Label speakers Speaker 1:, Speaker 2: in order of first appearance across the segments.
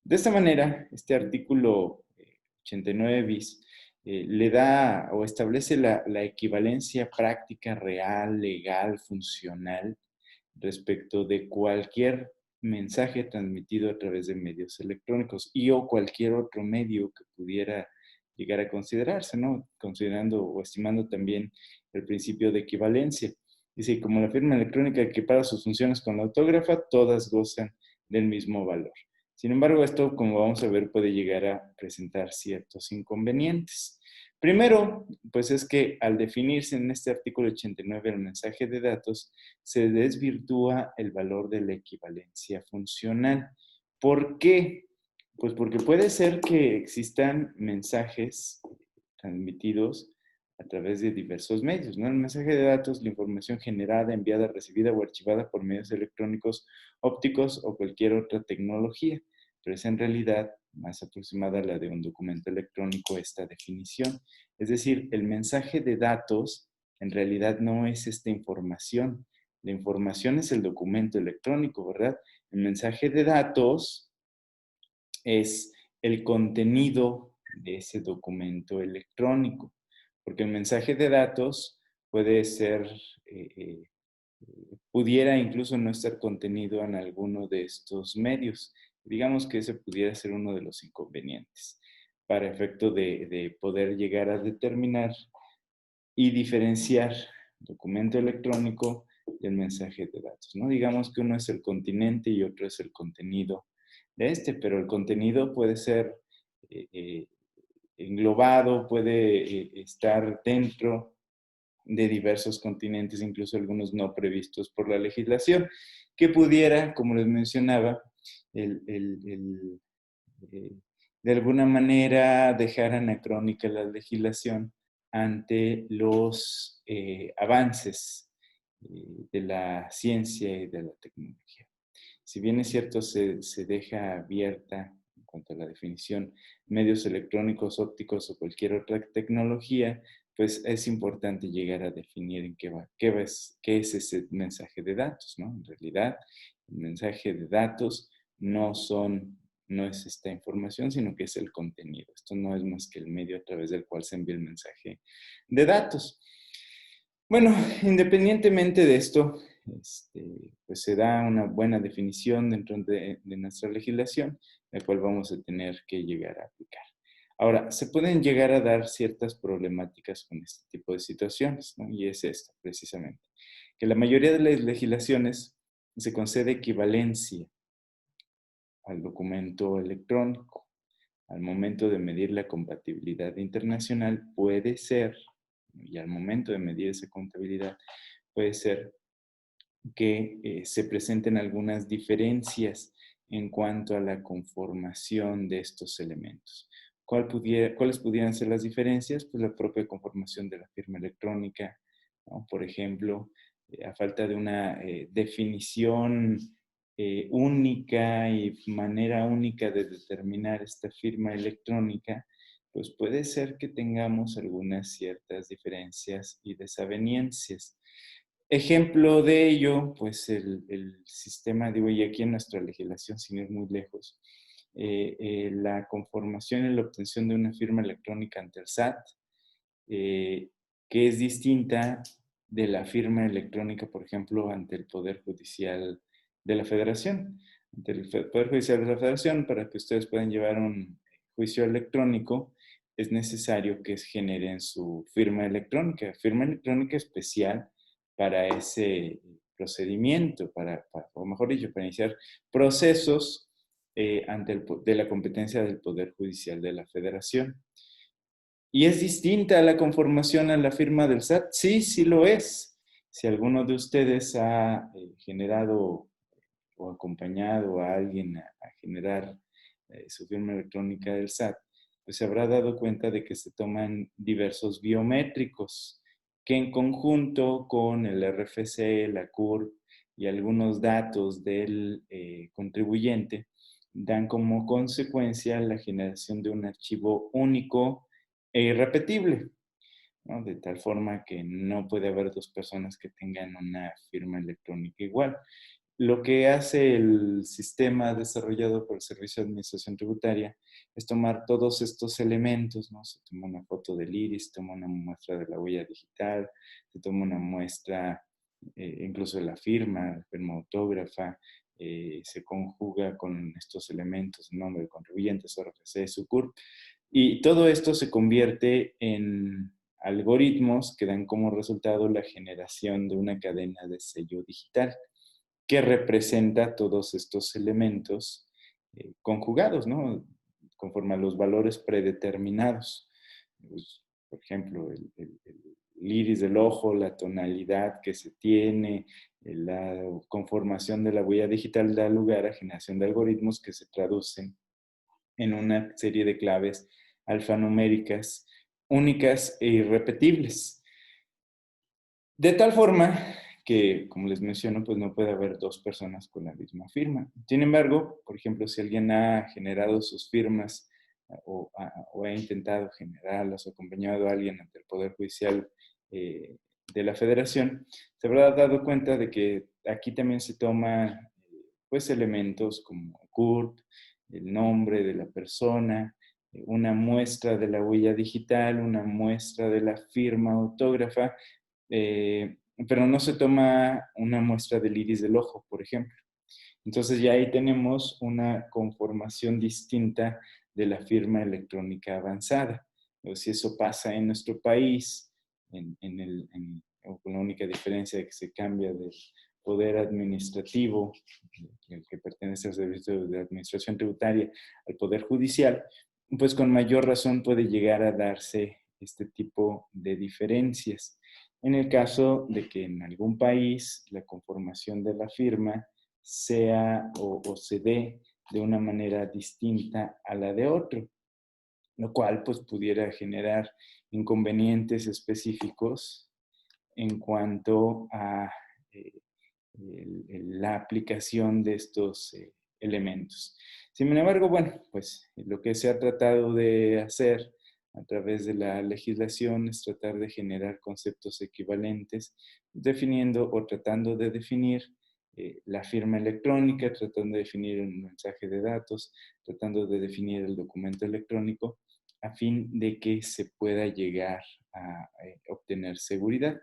Speaker 1: De esta manera, este artículo 89 bis le da o establece la equivalencia práctica, real, legal, funcional respecto de cualquier mensaje transmitido a través de medios electrónicos y o cualquier otro medio que pudiera llegar a considerarse, ¿no? Considerando o estimando también el principio de equivalencia. Dice, como la firma electrónica equipara sus funciones con la autógrafa, todas gozan del mismo valor. Sin embargo, esto, como vamos a ver, puede llegar a presentar ciertos inconvenientes. Primero, pues es que al definirse en este artículo 89 el mensaje de datos, se desvirtúa el valor de la equivalencia funcional. ¿Por qué? Pues porque puede ser que existan mensajes transmitidos a través de diversos medios, ¿no? El mensaje de datos, la información generada, enviada, recibida o archivada por medios electrónicos, ópticos o cualquier otra tecnología, pero es en realidad más aproximada a la de un documento electrónico esta definición. Es decir, el mensaje de datos en realidad no es esta información. La información es el documento electrónico, ¿verdad? El mensaje de datos es el contenido de ese documento electrónico, porque el mensaje de datos puede ser, eh, eh, pudiera incluso no estar contenido en alguno de estos medios. Digamos que ese pudiera ser uno de los inconvenientes para efecto de poder llegar a determinar y diferenciar documento electrónico del mensaje de datos, ¿no? Digamos que uno es el continente y otro es el contenido de este, pero el contenido puede ser eh, eh, englobado, puede estar dentro de diversos continentes, incluso algunos no previstos por la legislación, que pudiera, como les mencionaba, el, eh, de alguna manera dejar anacrónica la legislación ante los avances de la ciencia y de la tecnología. Si bien es cierto, se deja abierta en cuanto a la definición medios electrónicos, ópticos o cualquier otra tecnología, pues es importante llegar a definir en qué es ese mensaje de datos, ¿no? En realidad, el mensaje de datos no no es esta información, sino que es el contenido. Esto no es más que el medio a través del cual se envía el mensaje de datos. Bueno, independientemente de esto, pues se da una buena definición dentro de nuestra legislación, la cual vamos a tener que llegar a aplicar. Ahora, se pueden llegar a dar ciertas problemáticas con este tipo de situaciones, ¿no? Y es esto, precisamente, que la mayoría de las legislaciones se concede equivalencia al documento electrónico. Al momento de medir la compatibilidad internacional puede ser, y al momento de medir esa compatibilidad, puede ser que se presenten algunas diferencias en cuanto a la conformación de estos elementos. ¿Cuáles pudieran ser las diferencias? Pues la propia conformación de la firma electrónica, ¿no? Por ejemplo, a falta de una definición única y manera única de determinar esta firma electrónica, pues puede ser que tengamos algunas ciertas diferencias y desavenencias. Ejemplo de ello, pues el sistema, digo, y aquí en nuestra legislación, sin ir muy lejos, la conformación y la obtención de una firma electrónica ante el SAT, eh, que es distinta de la firma electrónica, por ejemplo, ante el Poder Judicial de la Federación. Ante el Poder Judicial de la Federación, para que ustedes puedan llevar un juicio electrónico, es necesario que generen su firma electrónica especial para ese procedimiento, o mejor dicho, para iniciar procesos de la competencia del Poder Judicial de la Federación. ¿Y es distinta la conformación a la firma del SAT? Sí, sí lo es. Si alguno de ustedes ha generado o acompañado a alguien a generar su firma electrónica del SAT, pues se habrá dado cuenta de que se toman diversos biométricos que en conjunto con el RFC, la CURP y algunos datos del contribuyente dan como consecuencia la generación de un archivo único e irrepetible, ¿no? De tal forma que no puede haber dos personas que tengan una firma electrónica igual. lo que hace el sistema desarrollado por el Servicio de Administración Tributaria es tomar todos estos elementos, ¿no? Se toma una foto del iris, se toma una muestra de la huella digital, se toma una muestra incluso de la firma autógrafa, se conjuga con estos elementos, el nombre del contribuyente, su RFC, su CURP, y todo esto se convierte en algoritmos que dan como resultado la generación de una cadena de sello digital que representa todos estos elementos conjugados, ¿no? Conforme a los valores predeterminados. Pues, por ejemplo, el iris del ojo, la tonalidad que se tiene, la conformación de la huella digital da lugar a generación de algoritmos que se traducen en una serie de claves alfanuméricas únicas e irrepetibles. De tal forma que, como les menciono, pues no puede haber dos personas con la misma firma. Sin embargo, por ejemplo, si alguien ha generado sus firmas o ha intentado generarlas o acompañado a alguien ante el Poder Judicial eh, de la Federación, se habrá dado cuenta de que aquí también se toma pues elementos como CURP, el nombre de la persona, una muestra de la huella digital, una muestra de la firma autógrafa, pero no se toma una muestra del iris del ojo, por ejemplo. Entonces ya ahí tenemos una conformación distinta de la firma electrónica avanzada. O si eso pasa en nuestro país, con la única diferencia de que se cambia del poder administrativo, el que pertenece al Servicio de Administración Tributaria, al Poder Judicial, pues con mayor razón puede llegar a darse este tipo de diferencias. En el caso de que en algún país la conformación de la firma sea o se dé de una manera distinta a la de otro, lo cual pues pudiera generar inconvenientes específicos en cuanto a eh, la aplicación de estos elementos. Sin embargo, bueno, pues lo que se ha tratado de hacer a través de la legislación es tratar de generar conceptos equivalentes, definiendo o tratando de definir la firma electrónica, tratando de definir un mensaje de datos, tratando de definir el documento electrónico, a fin de que se pueda llegar a obtener seguridad.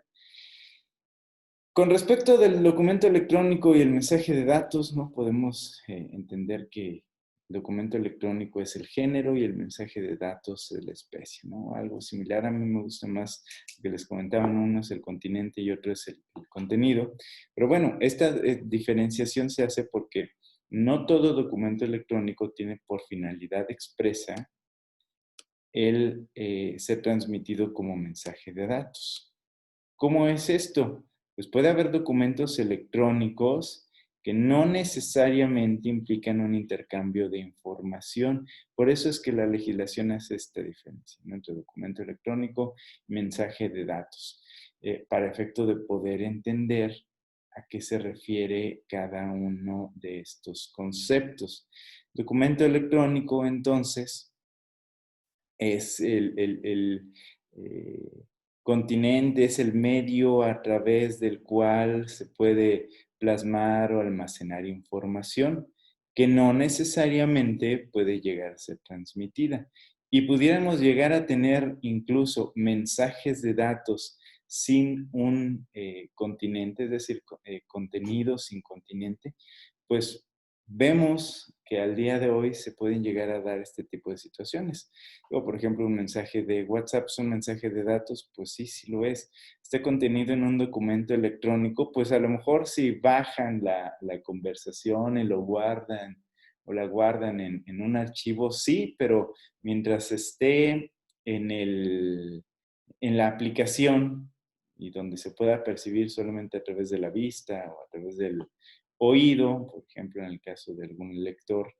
Speaker 1: Con respecto del documento electrónico y el mensaje de datos, ¿no? Podemos entender que el documento electrónico es el género y el mensaje de datos es la especie, ¿no? Algo similar, a mí me gusta más que les comentaban, uno es el continente y otro es el contenido. Pero bueno, esta diferenciación se hace porque no todo documento electrónico tiene por finalidad expresa el ser transmitido como mensaje de datos. ¿Cómo es esto? Pues puede haber documentos electrónicos que no necesariamente implican un intercambio de información. Por eso es que la legislación hace esta diferencia, ¿no? Entre documento electrónico y mensaje de datos, para efecto de poder entender a qué se refiere cada uno de estos conceptos. Documento electrónico, entonces, es eh, continente, es el medio a través del cual se puede plasmar o almacenar información que no necesariamente puede llegar a ser transmitida. Y pudiéramos llegar a tener incluso mensajes de datos sin un continente, es decir, contenido sin continente, pues vemos que al día de hoy se pueden llegar a dar este tipo de situaciones. O, por ejemplo, un mensaje de WhatsApp es un mensaje de datos, pues sí, sí lo es. Está contenido en un documento electrónico, pues a lo mejor si bajan la conversación y lo guardan o la guardan en un archivo, sí, pero mientras esté en, en la aplicación y donde se pueda percibir solamente a través de la vista o a través del oído, por ejemplo, en el caso de algún lector,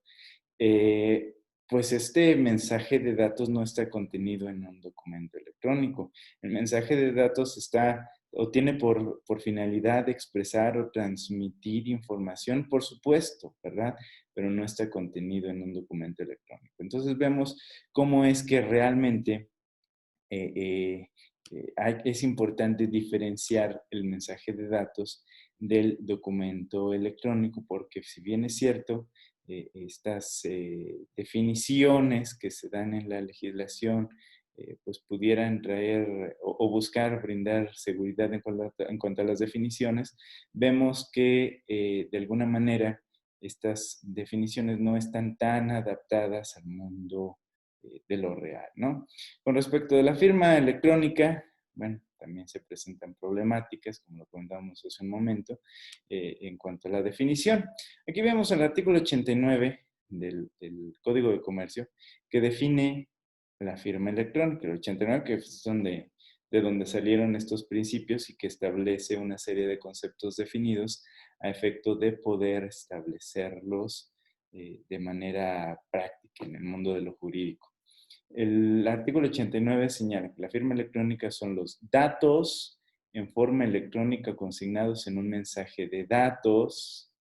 Speaker 1: eh, pues este mensaje de datos no está contenido en un documento electrónico. El mensaje de datos está o tiene por finalidad expresar o transmitir información, por supuesto, ¿verdad? Pero no está contenido en un documento electrónico. Entonces vemos cómo es que realmente es importante diferenciar el mensaje de datos del documento electrónico, porque si bien es cierto, estas definiciones que se dan en la legislación pues pudieran traer o buscar brindar seguridad en cuanto a las definiciones, vemos que de alguna manera estas definiciones no están tan adaptadas al mundo de lo real, ¿no? Con respecto de la firma electrónica, bueno, también se presentan problemáticas, como lo comentábamos hace un momento, en cuanto a la definición. Aquí vemos el artículo 89 del Código de Comercio, que define la firma electrónica, el 89, que es de donde salieron estos principios y que establece una serie de conceptos definidos a efecto de poder establecerlos de manera práctica en el mundo de lo jurídico. El artículo 89 señala que la firma electrónica son los datos en forma electrónica consignados en un mensaje de datos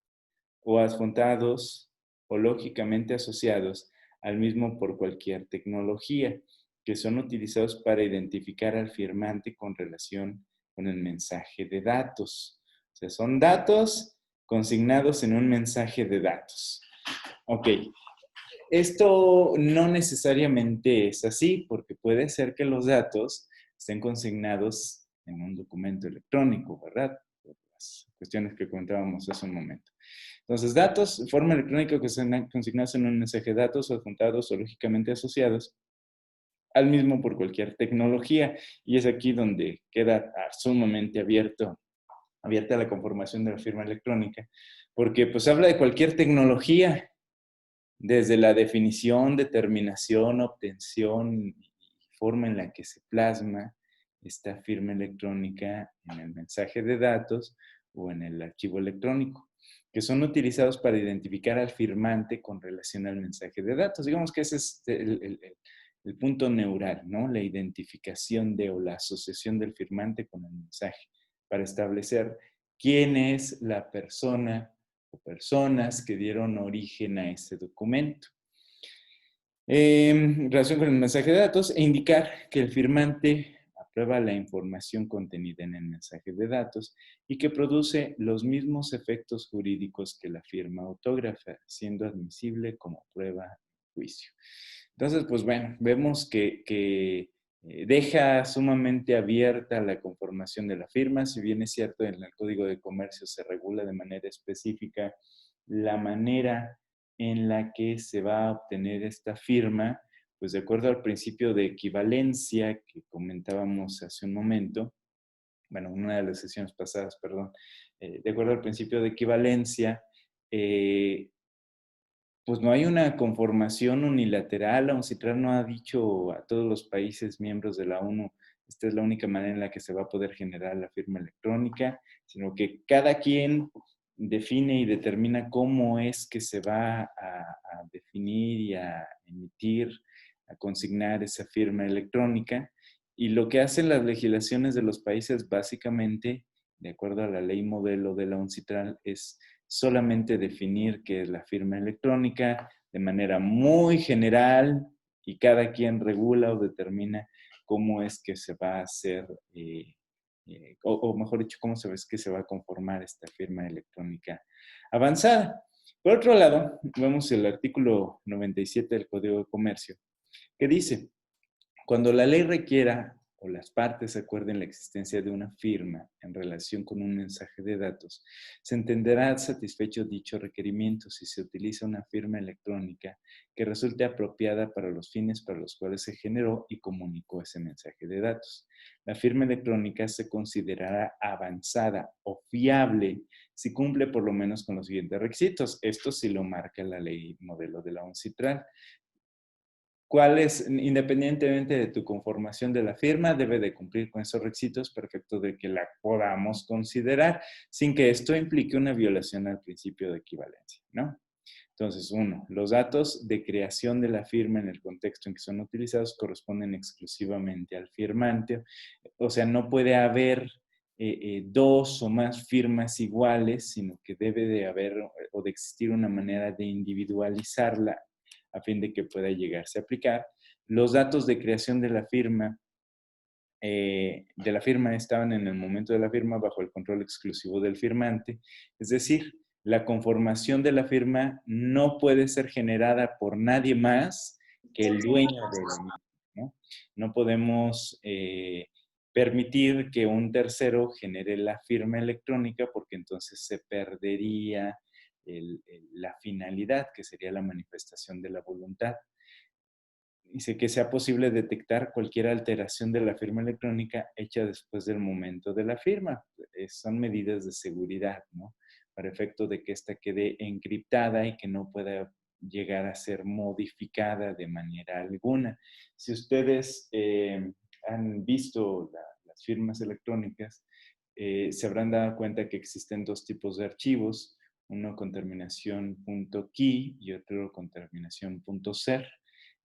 Speaker 1: o adjuntados o lógicamente asociados al mismo por cualquier tecnología, que son utilizados para identificar al firmante con relación con el mensaje de datos. O sea, son datos consignados en un mensaje de datos. Ok, esto no necesariamente es así, porque puede ser que los datos estén consignados en un documento electrónico, ¿verdad? Por las cuestiones que comentábamos hace un momento. Entonces, datos, forma electrónica que son consignados en un mensaje de datos, adjuntados o lógicamente asociados al mismo por cualquier tecnología. Y es aquí donde queda sumamente abierta la conformación de la firma electrónica, porque pues habla de cualquier tecnología, desde la definición, determinación, obtención y forma en la que se plasma esta firma electrónica en el mensaje de datos o en el archivo electrónico, que son utilizados para identificar al firmante con relación al mensaje de datos. Digamos que ese es el punto neural, ¿no? La identificación de o la asociación del firmante con el mensaje, para establecer quién es la persona o personas que dieron origen a este documento. En relación con el mensaje de datos, e indicar que el firmante aprueba la información contenida en el mensaje de datos y que produce los mismos efectos jurídicos que la firma autógrafa, siendo admisible como prueba en juicio. Entonces, pues bueno, vemos que deja sumamente abierta la conformación de la firma. Si bien es cierto, en el Código de Comercio se regula de manera específica la manera en la que se va a obtener esta firma, pues de acuerdo al principio de equivalencia que comentábamos hace un momento, bueno, una de las sesiones pasadas, perdón, de acuerdo al principio de equivalencia, pues no hay una conformación unilateral. La UNCITRAL no ha dicho a todos los países miembros de la ONU, esta es la única manera en la que se va a poder generar la firma electrónica, sino que cada quien define y determina cómo es que se va a definir y a emitir, a consignar esa firma electrónica. Y lo que hacen las legislaciones de los países básicamente, de acuerdo a la ley modelo de la UNCITRAL, es solamente definir qué es la firma electrónica de manera muy general y cada quien regula o determina cómo es que se va a hacer, o mejor dicho, cómo se ve que se va a conformar esta firma electrónica avanzada. Por otro lado, vemos el artículo 97 del Código de Comercio, que dice: cuando la ley requiera o las partes acuerden la existencia de una firma en relación con un mensaje de datos, se entenderá satisfecho dicho requerimiento si se utiliza una firma electrónica que resulte apropiada para los fines para los cuales se generó y comunicó ese mensaje de datos. La firma electrónica se considerará avanzada o fiable si cumple por lo menos con los siguientes requisitos. Esto sí lo marca la ley modelo de la UNCITRAL. ¿Cuáles, independientemente de tu conformación de la firma, debe de cumplir con esos requisitos para efecto de que la podamos considerar, sin que esto implique una violación al principio de equivalencia, ¿no? Entonces, uno, los datos de creación de la firma en el contexto en que son utilizados corresponden exclusivamente al firmante. O sea, no puede haber dos o más firmas iguales, sino que debe de haber o de existir una manera de individualizarla a fin de que pueda llegarse a aplicar. Los datos de creación de la firma de la firma estaban en el momento de la firma bajo el control exclusivo del firmante. Es decir, la conformación de la firma no puede ser generada por nadie más que el dueño del mismo, ¿no? No podemos permitir que un tercero genere la firma electrónica porque entonces se perdería la finalidad, que sería la manifestación de la voluntad. Dice que sea posible detectar cualquier alteración de la firma electrónica hecha después del momento de la firma. Son medidas de seguridad, ¿no? Para efecto de que ésta quede encriptada y que no pueda llegar a ser modificada de manera alguna. Si ustedes han visto las firmas electrónicas, se habrán dado cuenta que existen dos tipos de archivos, uno con terminación .key y otro con terminación .ser.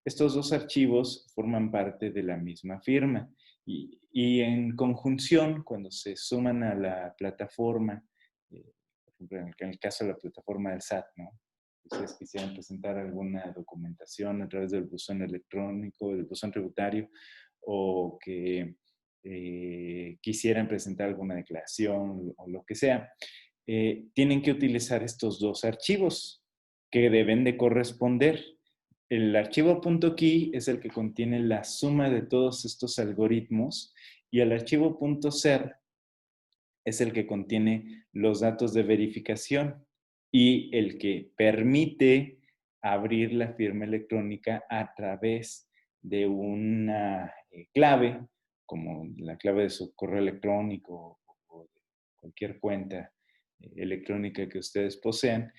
Speaker 1: Estos dos archivos forman parte de la misma firma y en conjunción, cuando se suman a la plataforma, por ejemplo, en el caso de la plataforma del SAT, ¿no? Ustedes quisieran presentar alguna documentación a través del buzón electrónico, del buzón tributario, o que quisieran presentar alguna declaración o lo que sea, tienen que utilizar estos dos archivos que deben de corresponder. El archivo .key es el que contiene la suma de todos estos algoritmos y el archivo .ser es el que contiene los datos de verificación y el que permite abrir la firma electrónica a través de una clave, como la clave de su correo electrónico o de cualquier cuenta electrónica que ustedes posean,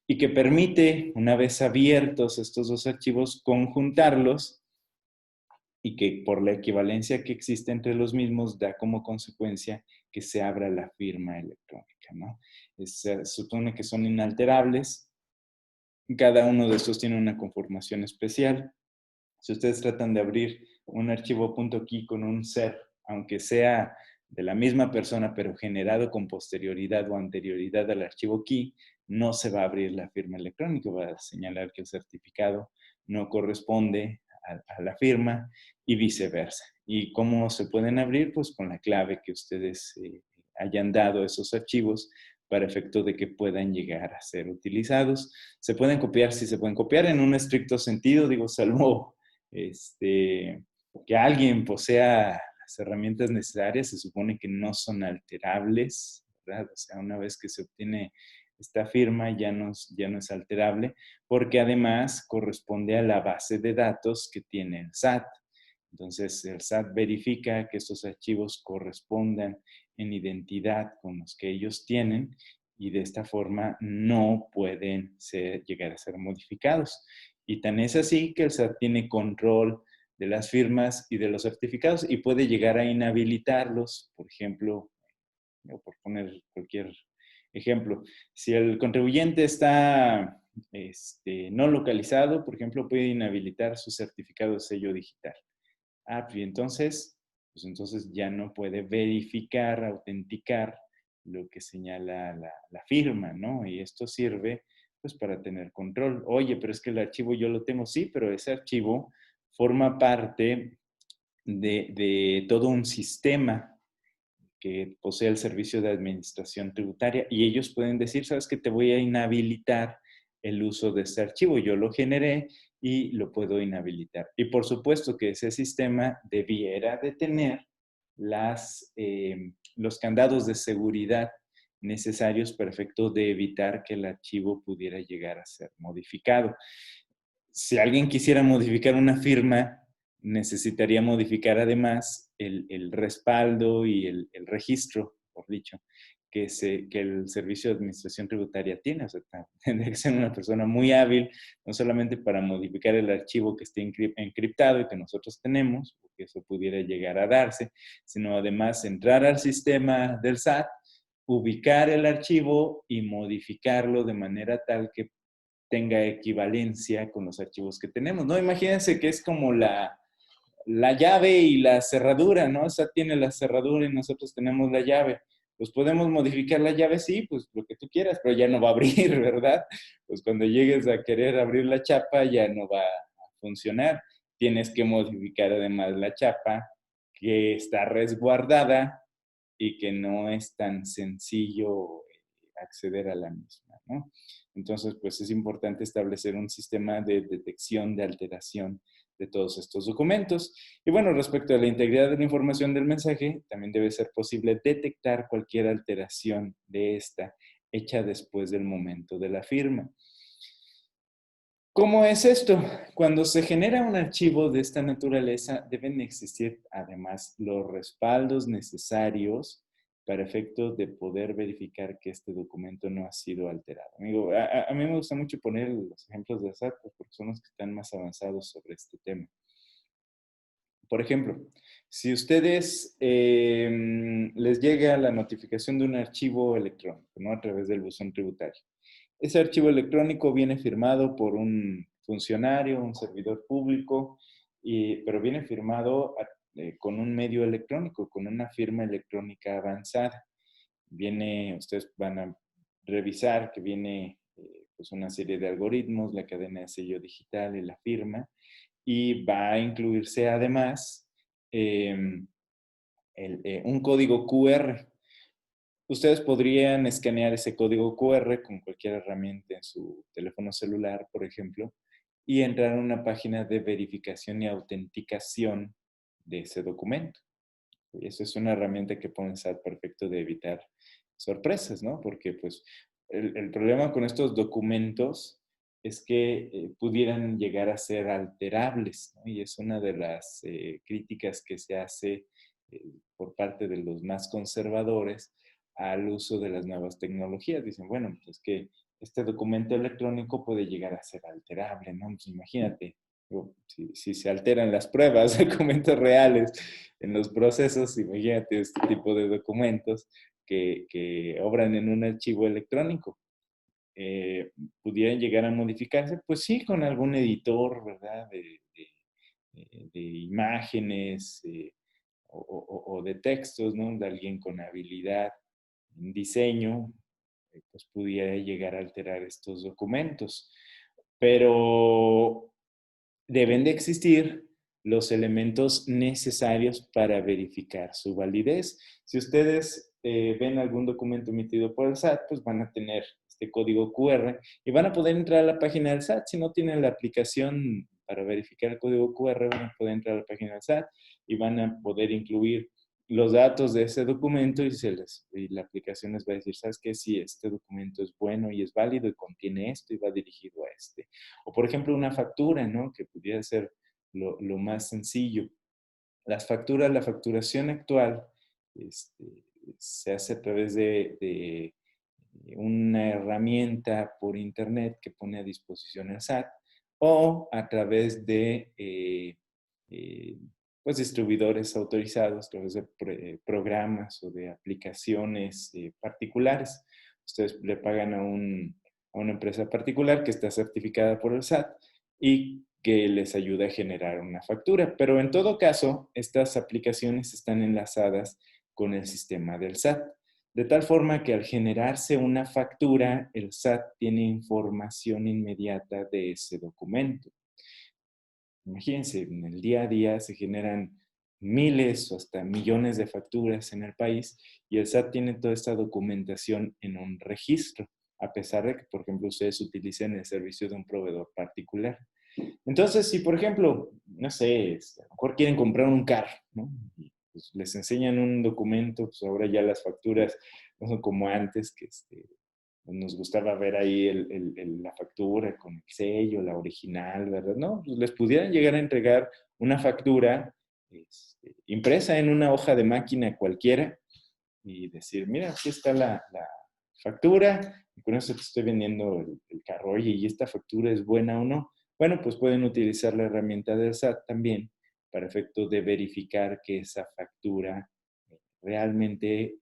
Speaker 1: y que permite, una vez abiertos estos dos archivos, conjuntarlos y que por la equivalencia que existe entre los mismos da como consecuencia que se abra la firma electrónica, ¿no? Se supone que son inalterables, cada uno de estos tiene una conformación especial. Si ustedes tratan de abrir un archivo .key con un ser, aunque sea de la misma persona, pero generado con posterioridad o anterioridad al archivo key, no se va a abrir la firma electrónica, va a señalar que el certificado no corresponde a la firma y viceversa. ¿Y cómo se pueden abrir? Pues con la clave que ustedes hayan dado a esos archivos para efecto de que puedan llegar a ser utilizados. Se pueden copiar, sí se pueden copiar en un estricto sentido, digo, salvo que alguien posea las herramientas necesarias, se supone que no son alterables, ¿verdad? O sea, una vez que se obtiene esta firma ya no es alterable, porque además corresponde a la base de datos que tiene el SAT. Entonces, el SAT verifica que estos archivos correspondan en identidad con los que ellos tienen y de esta forma no pueden llegar a ser modificados. Y tan es así que el SAT tiene control de las firmas y de los certificados y puede llegar a inhabilitarlos. Por ejemplo, por poner cualquier ejemplo, si el contribuyente está no localizado, por ejemplo, puede inhabilitar su certificado de sello digital. Y pues entonces ya no puede verificar, autenticar lo que señala la firma, ¿no? Y esto sirve pues para tener control. Oye, pero es que el archivo yo lo tengo, sí, pero ese archivo forma parte de todo un sistema que posee el Servicio de Administración Tributaria y ellos pueden decir, sabes que te voy a inhabilitar el uso de este archivo. Yo lo generé y lo puedo inhabilitar. Y por supuesto que ese sistema debiera de tener los candados de seguridad necesarios para efecto de evitar que el archivo pudiera llegar a ser modificado. Si alguien quisiera modificar una firma, necesitaría modificar además el respaldo y el registro, por dicho, que el Servicio de Administración Tributaria tiene. O sea, tendría que ser una persona muy hábil, no solamente para modificar el archivo que esté encriptado y que nosotros tenemos, porque eso pudiera llegar a darse, sino además entrar al sistema del SAT, ubicar el archivo y modificarlo de manera tal que tenga equivalencia con los archivos que tenemos, ¿no? Imagínense que es como la llave y la cerradura, ¿no? O sea, tiene la cerradura y nosotros tenemos la llave. Pues podemos modificar la llave, sí, pues lo que tú quieras, pero ya no va a abrir, ¿verdad? Pues cuando llegues a querer abrir la chapa ya no va a funcionar. Tienes que modificar además la chapa que está resguardada y que no es tan sencillo acceder a la misma, ¿no? Entonces, pues es importante establecer un sistema de detección de alteración de todos estos documentos. Y bueno, respecto a la integridad de la información del mensaje, también debe ser posible detectar cualquier alteración de esta hecha después del momento de la firma. ¿Cómo es esto? Cuando se genera un archivo de esta naturaleza, deben existir además los respaldos necesarios para efectos de poder verificar que este documento no ha sido alterado. Amigo, a mí me gusta mucho poner los ejemplos de SAT porque son los que están más avanzados sobre este tema. Por ejemplo, si ustedes les llega la notificación de un archivo electrónico, ¿no? A través del buzón tributario. Ese archivo electrónico viene firmado por un funcionario, un servidor público, pero viene firmado con un medio electrónico, con una firma electrónica avanzada. Ustedes van a revisar que viene pues una serie de algoritmos, la cadena de sello digital y la firma, y va a incluirse además eh, un código QR. Ustedes podrían escanear ese código QR con cualquier herramienta en su teléfono celular, por ejemplo, y entrar a una página de verificación y autenticación de ese documento. Y eso es una herramienta que puede ser perfecto de evitar sorpresas, ¿no? Porque pues el problema con estos documentos es que pudieran llegar a ser alterables, ¿no? Y es una de las críticas que se hace eh, por parte de los más conservadores al uso de las nuevas tecnologías. Dicen, bueno, pues que este documento electrónico puede llegar a ser alterable, ¿no? Pues imagínate, si se alteran las pruebas, documentos reales en los procesos, imagínate este tipo de documentos que obran en un archivo electrónico. ¿Pudieran llegar a modificarse? Pues sí, con algún editor, ¿verdad? De imágenes o de textos, ¿no? De alguien con habilidad en diseño, pues pudiera llegar a alterar estos documentos. Pero deben de existir los elementos necesarios para verificar su validez. Si ustedes ven algún documento emitido por el SAT, pues van a tener este código QR y van a poder entrar a la página del SAT. Si no tienen la aplicación para verificar el código QR, van a poder entrar a la página del SAT y van a poder incluir los datos de ese documento y la aplicación les va a decir, ¿sabes qué? Si este documento es bueno y es válido y contiene esto y va dirigido a este. O por ejemplo una factura, ¿no? Que pudiera ser lo más sencillo. La facturación actual se hace a través de una herramienta por internet que pone a disposición el SAT o a través de eh, pues distribuidores autorizados, a través de programas o de aplicaciones particulares. Ustedes le pagan a una empresa particular que está certificada por el SAT y que les ayuda a generar una factura. Pero en todo caso, estas aplicaciones están enlazadas con el sistema del SAT. De tal forma que al generarse una factura, el SAT tiene información inmediata de ese documento. Imagínense, en el día a día se generan miles o hasta millones de facturas en el país y el SAT tiene toda esta documentación en un registro, a pesar de que, por ejemplo, ustedes utilicen el servicio de un proveedor particular. Entonces, si por ejemplo, no sé, a lo mejor quieren comprar un carro, ¿no? Y, pues, les enseñan un documento, pues ahora ya las facturas no son como antes, que nos gustaba ver ahí la factura con el sello, la original, ¿verdad? No, pues les pudieran llegar a entregar una factura impresa en una hoja de máquina cualquiera y decir, mira, aquí está la factura, y con eso te estoy vendiendo el carro. Oye, ¿y esta factura es buena o no? Bueno, pues pueden utilizar la herramienta del SAT también para efecto de verificar que esa factura realmente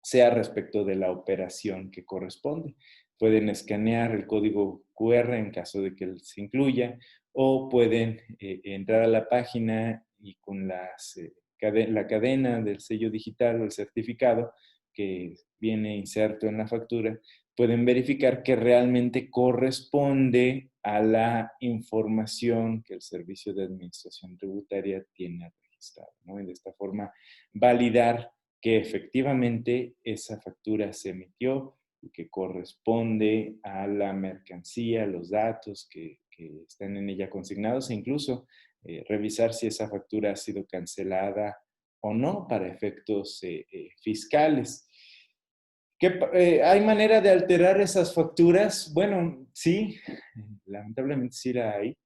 Speaker 1: sea respecto de la operación que corresponde. Pueden escanear el código QR en caso de que se incluya o pueden entrar a la página y con la cadena del sello digital o el certificado que viene inserto en la factura, pueden verificar que realmente corresponde a la información que el Servicio de Administración Tributaria tiene Estado, ¿no? Y de esta forma validar que efectivamente esa factura se emitió y que corresponde a la mercancía, los datos que están en ella consignados e incluso revisar si esa factura ha sido cancelada o no para efectos fiscales. ¿Hay manera de alterar esas facturas? Bueno, sí, lamentablemente sí la hay.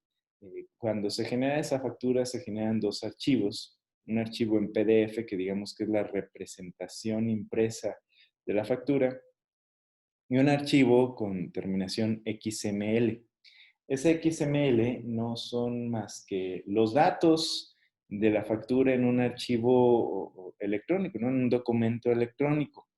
Speaker 1: Cuando se genera esa factura se generan dos archivos. Un archivo en PDF, que digamos que es la representación impresa de la factura, y un archivo con terminación XML. Ese XML no son más que los datos de la factura en un archivo electrónico, ¿no? En un documento electrónico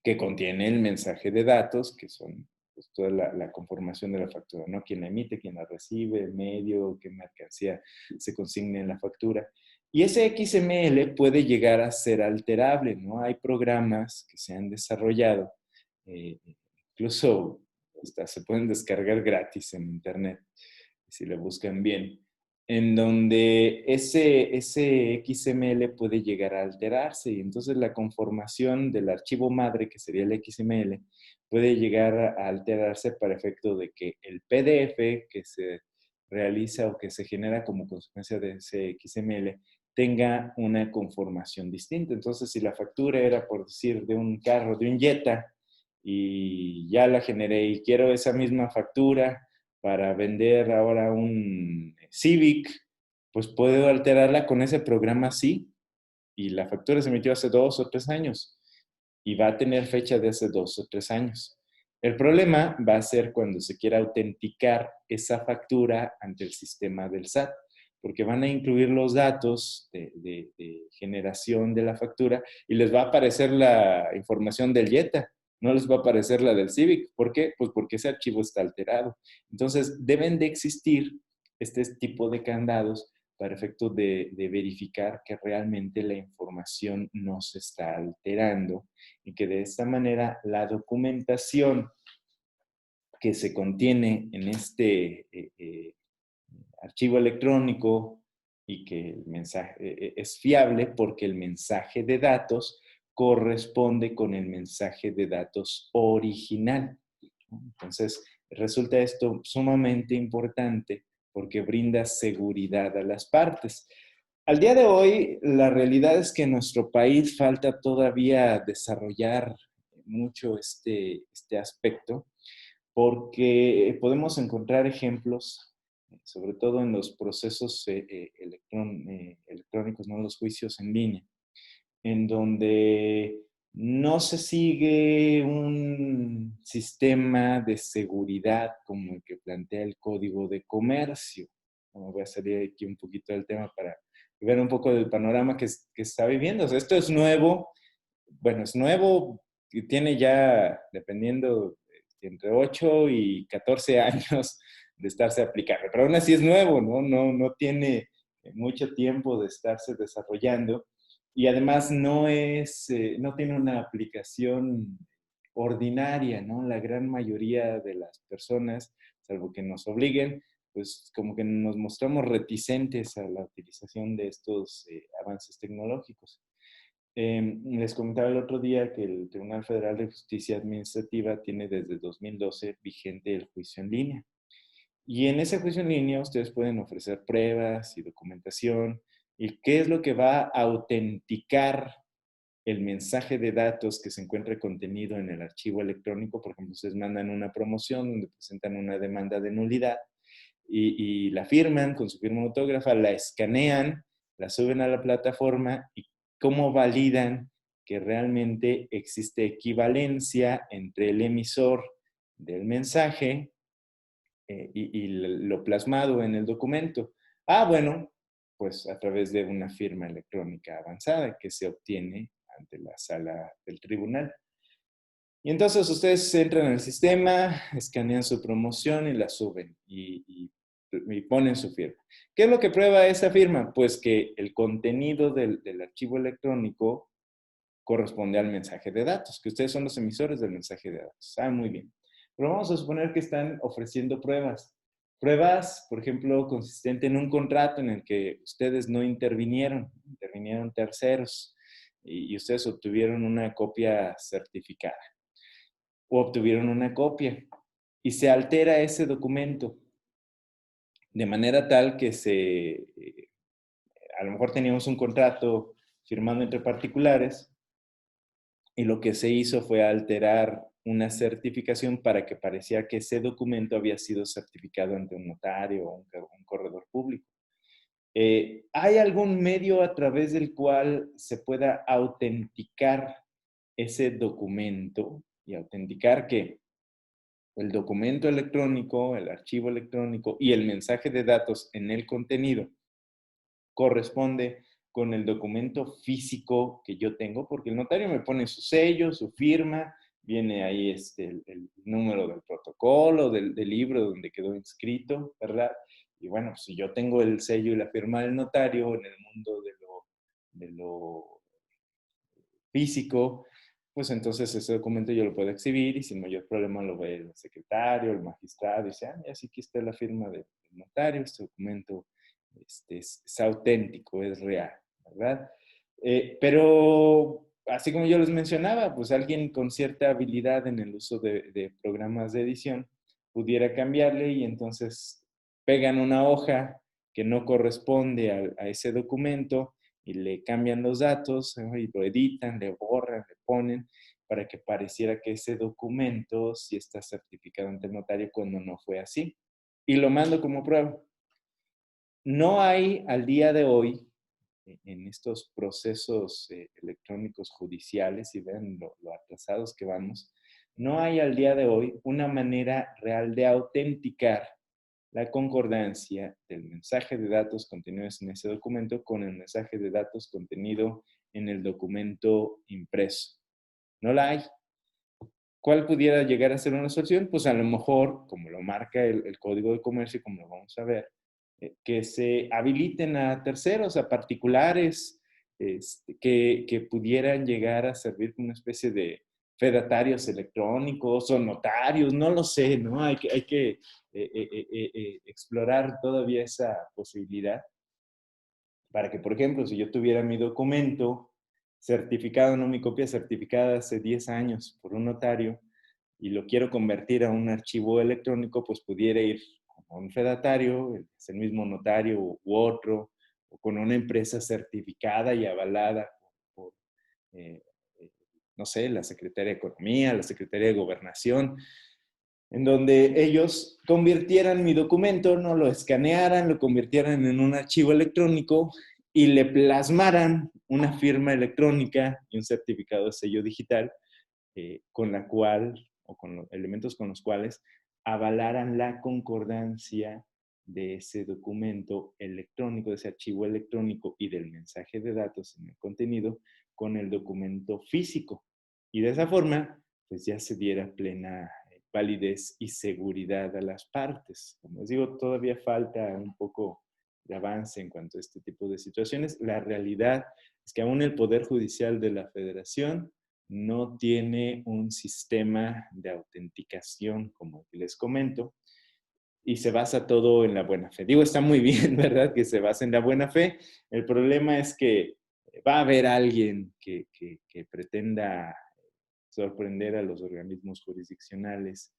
Speaker 1: que contiene el mensaje de datos, que son pues, toda la conformación de la factura, ¿no? Quién la emite, quién la recibe, el medio, qué mercancía se consigna en la factura. Y ese XML puede llegar a ser alterable, ¿no? Hay programas que se han desarrollado, eh, incluso hasta se pueden descargar gratis en Internet, si lo buscan bien, en donde ese XML puede llegar a alterarse y entonces la conformación del archivo madre, que sería el XML, puede llegar a alterarse para efecto de que el PDF que se realiza o que se genera como consecuencia de ese XML tenga una conformación distinta. Entonces, si la factura era, por decir, de un carro, de un Jetta, y ya la generé y quiero esa misma factura para vender ahora un Civic, pues puedo alterarla con ese programa sí, y la factura se emitió hace 2 o 3 años y va a tener fecha de hace 2 o 3 años. El problema va a ser cuando se quiera autenticar esa factura ante el sistema del SAT, porque van a incluir los datos de generación de la factura y les va a aparecer la información del Jetta, no les va a aparecer la del Civic. ¿Por qué? Pues porque ese archivo está alterado. Entonces, deben de existir este tipo de candados para efecto de verificar que realmente la información no se está alterando y que de esta manera la documentación que se contiene en este archivo electrónico y que el mensaje es fiable porque el mensaje de datos corresponde con el mensaje de datos original. Entonces, resulta esto sumamente importante porque brinda seguridad a las partes. Al día de hoy, la realidad es que en nuestro país falta todavía desarrollar mucho este aspecto, porque podemos encontrar ejemplos, sobre todo en los procesos electrónicos, ¿no? Los juicios en línea, en donde no se sigue un sistema de seguridad como el que plantea el Código de Comercio. No, voy a salir aquí un poquito del tema para ver un poco del panorama que está viviendo. O sea, esto es nuevo, bueno, es nuevo y tiene ya, dependiendo, entre 8 y 14 años de estarse aplicando, pero aún así es nuevo, ¿no? No tiene mucho tiempo de estarse desarrollando y además no tiene una aplicación ordinaria, ¿no? La gran mayoría de las personas, salvo que nos obliguen, pues como que nos mostramos reticentes a la utilización de estos avances tecnológicos. Les comentaba el otro día que el Tribunal Federal de Justicia Administrativa tiene desde 2012 vigente el juicio en línea. Y en ese juicio en línea ustedes pueden ofrecer pruebas y documentación. ¿Y qué es lo que va a autenticar el mensaje de datos que se encuentre contenido en el archivo electrónico? Por ejemplo, ustedes mandan una promoción donde presentan una demanda de nulidad y la firman con su firma autógrafa, la escanean, la suben a la plataforma y cómo validan que realmente existe equivalencia entre el emisor del mensaje y lo plasmado en el documento. Ah, bueno, pues a través de una firma electrónica avanzada que se obtiene ante la sala del tribunal. Y entonces ustedes entran al sistema, escanean su promoción y la suben y ponen su firma. ¿Qué es lo que prueba esa firma? Pues que el contenido del archivo electrónico corresponde al mensaje de datos, que ustedes son los emisores del mensaje de datos. Ah, muy bien. Pero vamos a suponer que están ofreciendo pruebas. Pruebas, por ejemplo, consistente en un contrato en el que ustedes no intervinieron, intervinieron terceros y ustedes obtuvieron una copia certificada o obtuvieron una copia y se altera ese documento de manera tal que a lo mejor teníamos un contrato firmado entre particulares y lo que se hizo fue alterar una certificación para que parecía que ese documento había sido certificado ante un notario o un corredor público. ¿Hay algún medio a través del cual se pueda autenticar ese documento y autenticar que el documento electrónico, el archivo electrónico y el mensaje de datos en el contenido corresponde con el documento físico que yo tengo? Porque el notario me pone su sello, su firma, viene ahí el número del protocolo, del libro donde quedó inscrito, ¿verdad? Y bueno, pues si yo tengo el sello y la firma del notario en el mundo de lo físico, pues entonces ese documento yo lo puedo exhibir y sin mayor problema lo ve el secretario, el magistrado, y dice, ah, ya sí, aquí está la firma del notario, este documento es auténtico, es real, ¿verdad? Pero así como yo les mencionaba, pues alguien con cierta habilidad en el uso de programas de edición pudiera cambiarle y entonces pegan una hoja que no corresponde a ese documento y le cambian los datos, ¿no? Y lo editan, le borran, le ponen para que pareciera que ese documento sí está certificado ante el notario cuando no fue así. Y lo mando como prueba. No hay al día de hoy, en estos procesos electrónicos judiciales, y vean lo atrasados que vamos, no hay al día de hoy una manera real de autenticar la concordancia del mensaje de datos contenidos en ese documento con el mensaje de datos contenido en el documento impreso. No la hay. ¿Cuál pudiera llegar a ser una solución? Pues a lo mejor, como lo marca el Código de Comercio, como lo vamos a ver, que se habiliten a terceros, a particulares, que pudieran llegar a servir como una especie de fedatarios electrónicos o notarios, no lo sé, ¿no? Hay que explorar todavía esa posibilidad para que, por ejemplo, si yo tuviera mi documento certificado, no mi copia certificada hace 10 años por un notario, y lo quiero convertir a un archivo electrónico, pues pudiera ir con un fedatario, es el mismo notario u otro, o con una empresa certificada y avalada por eh, eh, no sé, la Secretaría de Economía, la Secretaría de Gobernación, en donde ellos convirtieran mi documento, no lo escanearan, lo convirtieran en un archivo electrónico y le plasmaran una firma electrónica y un certificado de sello digital con la cual, o con los elementos con los cuales avalaran la concordancia de ese documento electrónico, de ese archivo electrónico y del mensaje de datos en el contenido con el documento físico. Y de esa forma, pues ya se diera plena validez y seguridad a las partes. Como les digo, todavía falta un poco de avance en cuanto a este tipo de situaciones. La realidad es que aún el Poder Judicial de la Federación no tiene un sistema de autenticación como el que les comento y se basa todo en la buena fe. Digo, está muy bien, ¿verdad? Que se basa en la buena fe. El problema es que va a haber alguien que pretenda sorprender a los organismos jurisdiccionales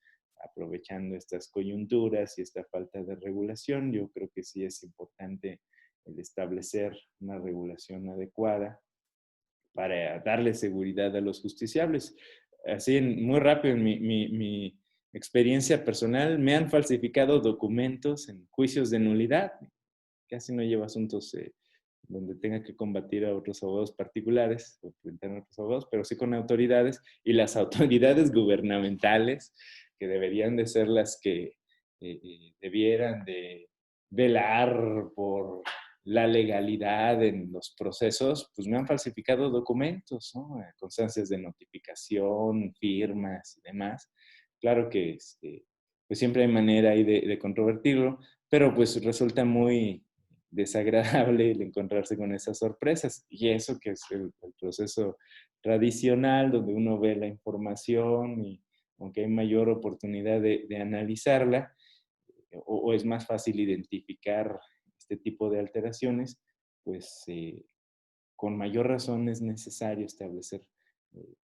Speaker 1: aprovechando estas coyunturas y esta falta de regulación. Yo creo que sí es importante el establecer una regulación adecuada para darle seguridad a los justiciables. Así, muy rápido, en mi experiencia personal, me han falsificado documentos en juicios de nulidad. Casi no llevo asuntos donde tenga que combatir a otros abogados particulares o enfrentar a otros abogados, pero sí con autoridades, y las autoridades gubernamentales, que deberían de ser las que debieran de velar por la legalidad en los procesos, pues me han falsificado documentos, ¿no? Constancias de notificación, firmas y demás. Claro que pues siempre hay manera ahí de controvertirlo, pero pues resulta muy desagradable el encontrarse con esas sorpresas. Y eso que es el proceso tradicional, donde uno ve la información y aunque hay mayor oportunidad de analizarla, o es más fácil identificar este tipo de alteraciones, pues con mayor razón es necesario establecer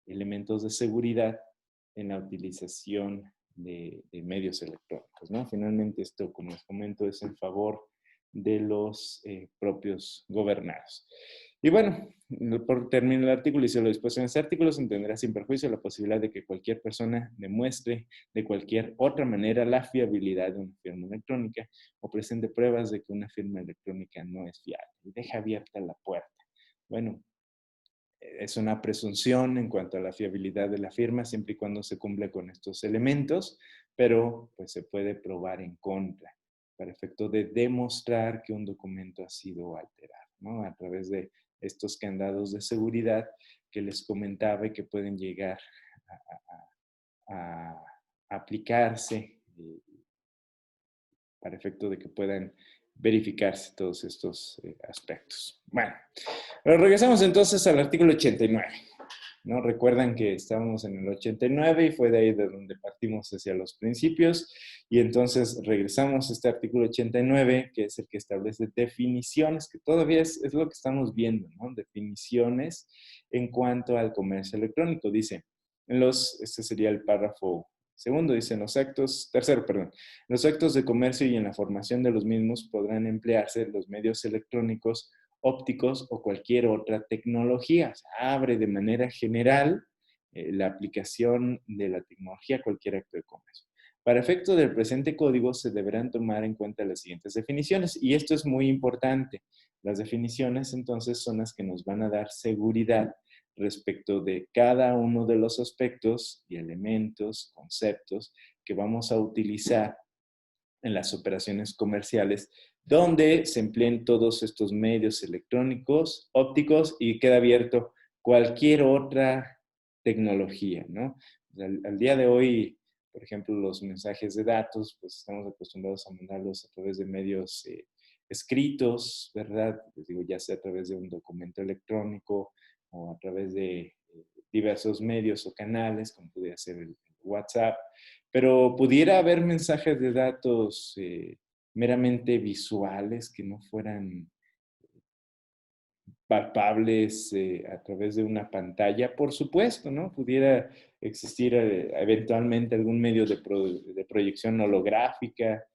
Speaker 1: elementos de seguridad en la utilización de medios electrónicos, ¿no? Finalmente esto, como les comento, es en favor de los propios gobernados. Y bueno, por terminar el artículo, dice: lo dispuesto en este artículo se entenderá sin perjuicio la posibilidad de que cualquier persona demuestre de cualquier otra manera la fiabilidad de una firma electrónica o presente pruebas de que una firma electrónica no es fiable. Y deja abierta la puerta. Bueno, es una presunción en cuanto a la fiabilidad de la firma, siempre y cuando se cumple con estos elementos, pero pues se puede probar en contra, para efecto de demostrar que un documento ha sido alterado, ¿no? A través de estos candados de seguridad que les comentaba y que pueden llegar a aplicarse para efecto de que puedan verificarse todos estos aspectos. Bueno, pero regresamos entonces al artículo 89. ¿No? Recuerdan que estábamos en el 89 y fue de ahí de donde partimos hacia los principios, y entonces regresamos a este artículo 89, que es el que establece definiciones, que todavía es lo que estamos viendo, ¿no? Definiciones en cuanto al comercio electrónico. Dice, este sería el párrafo segundo, dice: tercero, perdón, en los actos de comercio y en la formación de los mismos podrán emplearse los medios electrónicos, ópticos o cualquier otra tecnología. O sea, abre de manera general la aplicación de la tecnología a cualquier acto de comercio. Para efecto del presente código se deberán tomar en cuenta las siguientes definiciones, y esto es muy importante. Las definiciones entonces son las que nos van a dar seguridad respecto de cada uno de los aspectos y elementos, conceptos que vamos a utilizar en las operaciones comerciales, donde se empleen todos estos medios electrónicos, ópticos, y queda abierto cualquier otra tecnología, ¿no? Al día de hoy, por ejemplo, los mensajes de datos, pues estamos acostumbrados a mandarlos a través de medios escritos, ¿verdad? Les digo, ya sea a través de un documento electrónico o a través de diversos medios o canales, como podría ser el WhatsApp, pero pudiera haber mensajes de datos meramente visuales que no fueran palpables a través de una pantalla, por supuesto, ¿no? Pudiera existir eventualmente algún medio de proyección holográfica.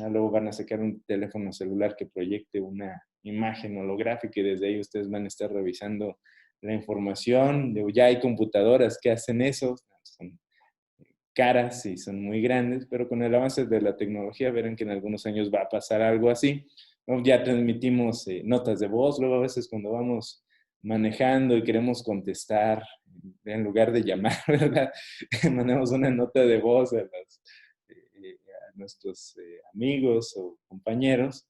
Speaker 1: Luego van a sacar un teléfono celular que proyecte una imagen holográfica y desde ahí ustedes van a estar revisando la información. Ya hay computadoras que hacen eso, son caras y son muy grandes, pero con el avance de la tecnología verán que en algunos años va a pasar algo así. Ya transmitimos notas de voz, luego a veces cuando vamos manejando y queremos contestar, en lugar de llamar, ¿verdad? Mandamos una nota de voz a nuestros amigos o compañeros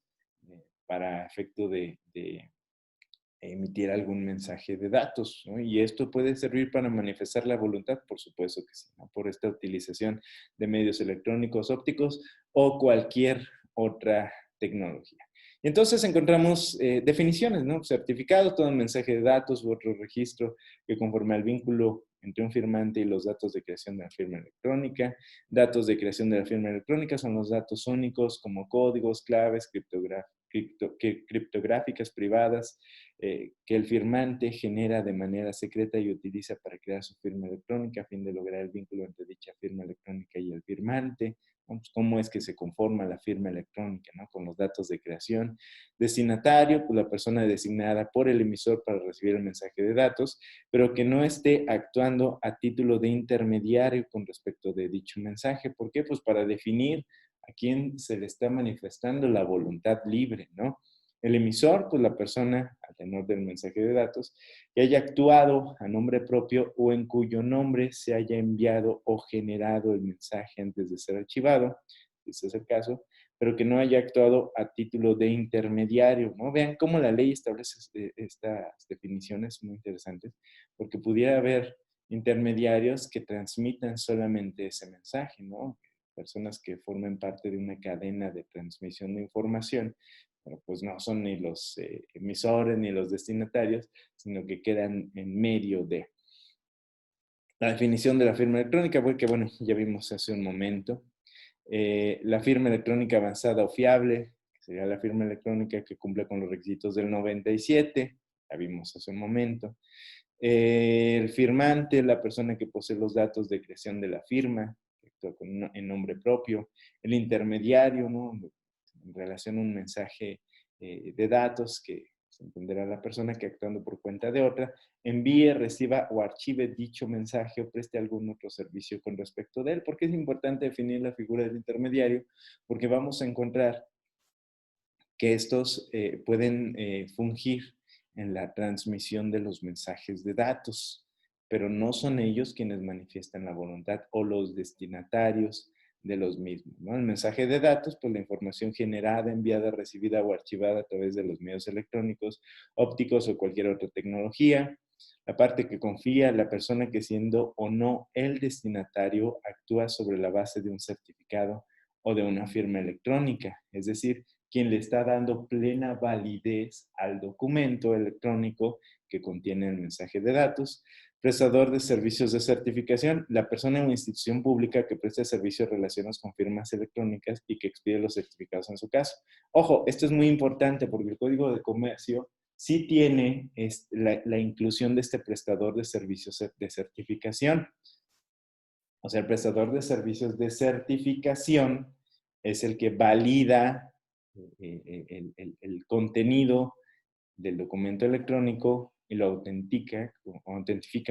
Speaker 1: para efecto de emitir algún mensaje de datos, ¿no? Y esto puede servir para manifestar la voluntad, por supuesto que sí, ¿no? Por esta utilización de medios electrónicos, ópticos o cualquier otra tecnología. Y entonces encontramos definiciones, ¿no? Certificado, todo un mensaje de datos u otro registro que conforme al vínculo entre un firmante y los datos de creación de la firma electrónica. Datos de creación de la firma electrónica son los datos únicos como códigos, claves, criptográficas privadas, que el firmante genera de manera secreta y utiliza para crear su firma electrónica a fin de lograr el vínculo entre dicha firma electrónica y el firmante. Pues, ¿cómo es que se conforma la firma electrónica, ¿no? Con los datos de creación. Destinatario, pues la persona designada por el emisor para recibir el mensaje de datos, pero que no esté actuando a título de intermediario con respecto de dicho mensaje. ¿Por qué? Pues para definir a quién se le está manifestando la voluntad libre, ¿no? El emisor, pues la persona, al tenor del mensaje de datos, que haya actuado a nombre propio o en cuyo nombre se haya enviado o generado el mensaje antes de ser archivado, si ese es el caso, pero que no haya actuado a título de intermediario, ¿no? Vean cómo la ley establece estas definiciones muy interesantes, porque pudiera haber intermediarios que transmitan solamente ese mensaje, ¿no? Personas que formen parte de una cadena de transmisión de información, pero pues no son ni los emisores ni los destinatarios, sino que quedan en medio de. La definición de la firma electrónica fue que, bueno, ya vimos hace un momento, La firma electrónica avanzada o fiable, que sería la firma electrónica que cumple con los requisitos del 97, ya vimos hace un momento. El firmante, la persona que posee los datos de creación de la firma, que actúa en nombre propio. El intermediario, ¿no? En relación a un mensaje de datos que se entenderá la persona que actuando por cuenta de otra, envíe, reciba o archive dicho mensaje o preste algún otro servicio con respecto de él. ¿Por qué es importante definir la figura del intermediario? Porque vamos a encontrar que estos pueden fungir en la transmisión de los mensajes de datos, pero no son ellos quienes manifiestan la voluntad o los destinatarios de los mismos, ¿no? El mensaje de datos, pues la información generada, enviada, recibida o archivada a través de los medios electrónicos, ópticos o cualquier otra tecnología. La parte que confía, la persona que siendo o no el destinatario actúa sobre la base de un certificado o de una firma electrónica, es decir, quien le está dando plena validez al documento electrónico que contiene el mensaje de datos. Prestador de servicios de certificación, la persona o institución pública que presta servicios relacionados con firmas electrónicas y que expide los certificados en su caso. Ojo, esto es muy importante porque el Código de Comercio sí tiene la inclusión de este prestador de servicios de certificación. O sea, el prestador de servicios de certificación es el que valida el contenido del documento electrónico y lo autentifica,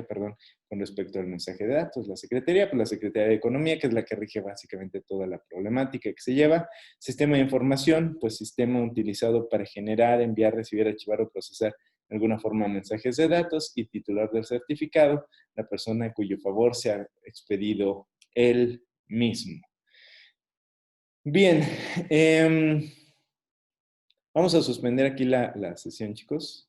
Speaker 1: perdón, con respecto al mensaje de datos. La Secretaría, pues la Secretaría de Economía, que es la que rige básicamente toda la problemática que se lleva. Sistema de información, pues sistema utilizado para generar, enviar, recibir, archivar o procesar de alguna forma mensajes de datos. Y titular del certificado, la persona cuyo favor se ha expedido él mismo. Bien, vamos a suspender aquí la sesión, chicos.